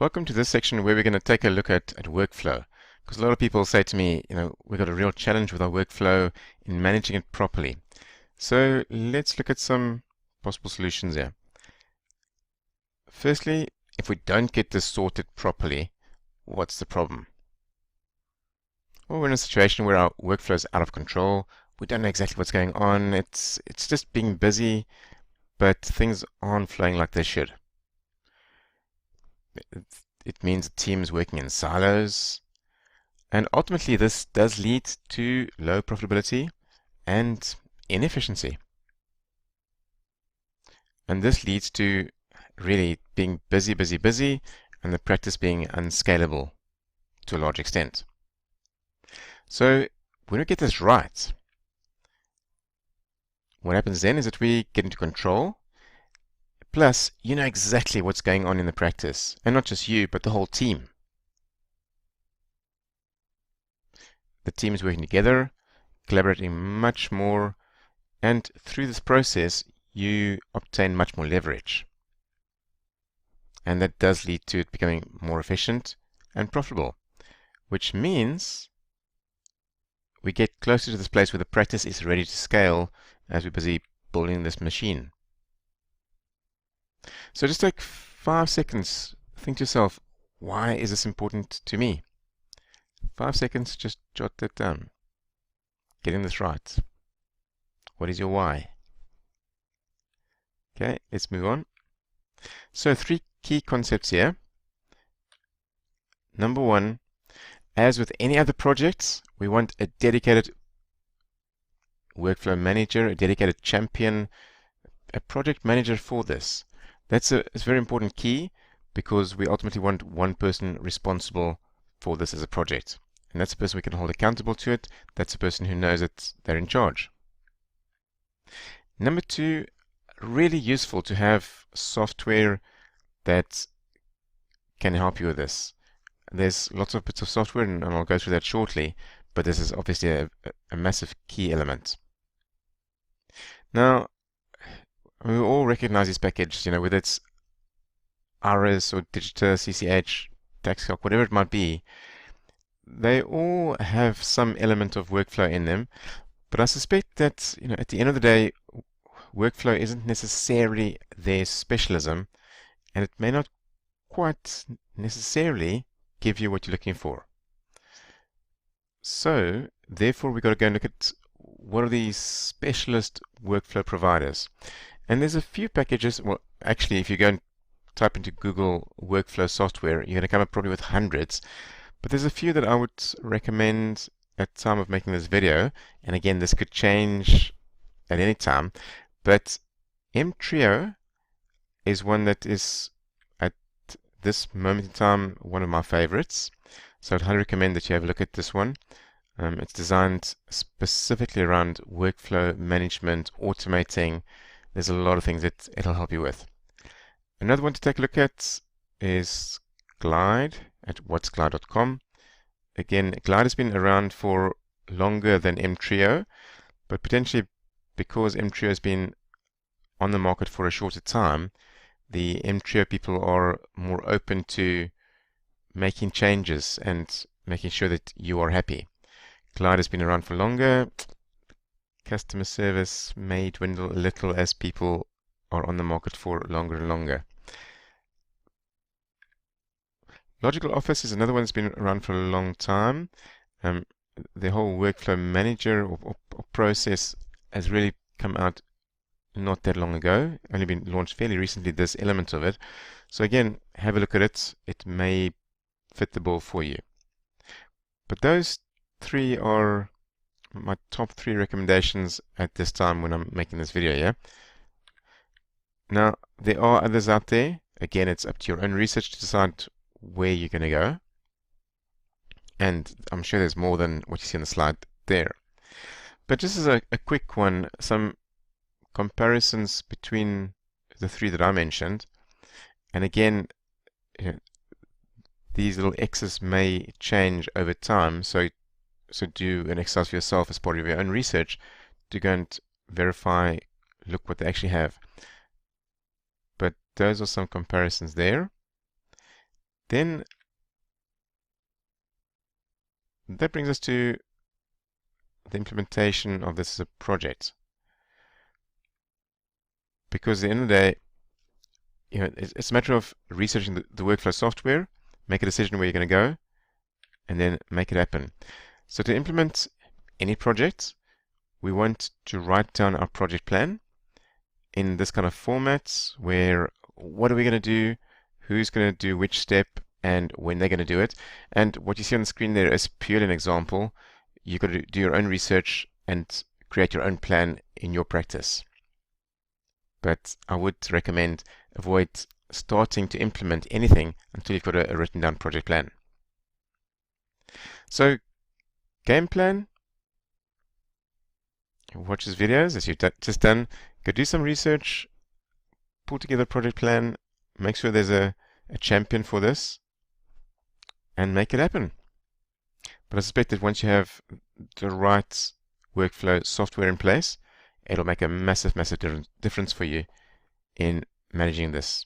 Welcome to this section where we're going to take a look at workflow. Because a lot of people say to me, we've got a real challenge with our workflow in managing it properly. So let's look at some possible solutions here. Firstly, if we don't get this sorted properly, what's the problem? Well, we're in a situation where our workflow is out of control. We don't know exactly what's going on. It's just being busy, but things aren't flowing like they should. It means the team is working in silos, and ultimately this does lead to low profitability and inefficiency. And this leads to really being busy, and the practice being unscalable to a large extent. So when we get this right, what happens then is that we get into control. Plus, you know exactly what's going on in the practice, and not just you, but the whole team. The team is working together, collaborating much more, and through this process, you obtain much more leverage. And that does lead to it becoming more efficient and profitable, which means we get closer to this place where the practice is ready to scale as we're busy building this machine. So just take 5 seconds, think to yourself, why is this important to me? 5 seconds, just jot that down. Getting this right. What is your why? Okay, let's move on. So 3 key concepts here. Number 1, as with any other projects, we want a dedicated workflow manager, a dedicated champion, a project manager for this. That's a very important key because we ultimately want one person responsible for this as a project. And that's the person we can hold accountable to it. That's the person who knows that they're in charge. Number 2, really useful to have software that can help you with this. There's lots of bits of software, and I'll go through that shortly, but this is obviously a massive key element. Now, we all recognize these packages, whether it's Aris or Digita, CCH, TaxCalc, whatever it might be. They all have some element of workflow in them, but I suspect that, at the end of the day, workflow isn't necessarily their specialism, and it may not quite necessarily give you what you're looking for. So, therefore, we've got to go and look at what are these specialist workflow providers. And there's a few packages. Well, actually, if you go and type into Google workflow software, you're going to come up probably with hundreds. But there's a few that I would recommend at the time of making this video. And again, this could change at any time. But mTrio is one that is, at this moment in time, one of my favorites. So I'd highly recommend that you have a look at this one. It's designed specifically around workflow management, automating. There's a lot of things that it'll help you with. Another one to take a look at is Glide at whatsglide.com. Again, Glide has been around for longer than mTrio, but potentially because mTrio has been on the market for a shorter time, the mTrio people are more open to making changes and making sure that you are happy. Glide has been around for longer. Customer service may dwindle a little as people are on the market for longer and longer. Logical Office is another one that's been around for a long time. The whole workflow manager or process has really come out not that long ago, only been launched fairly recently, this element of it. So again, have a look at it. It may fit the bill for you. But those 3 are my top 3 recommendations at this time when I'm making this video, yeah? Now, there are others out there. Again, it's up to your own research to decide where you're going to go. And I'm sure there's more than what you see on the slide there. But just as a quick one, some comparisons between the 3 that I mentioned. And again, these little X's may change over time. So do an exercise for yourself as part of your own research to go and verify, look what they actually have. But those are some comparisons there. Then that brings us to the implementation of this as a project. Because at the end of the day, it's a matter of researching the workflow software, make a decision where you're going to go, and then make it happen. So to implement any project, we want to write down our project plan in this kind of format where what are we going to do, who's going to do which step, and when they're going to do it. And what you see on the screen there is purely an example. You've got to do your own research and create your own plan in your practice. But I would recommend avoid starting to implement anything until you've got a written down project plan. So, game plan. Watch his videos as you've just done. Go do some research, pull together a project plan, make sure there's a champion for this, and make it happen. But I suspect that once you have the right workflow software in place, it'll make a massive difference for you in managing this.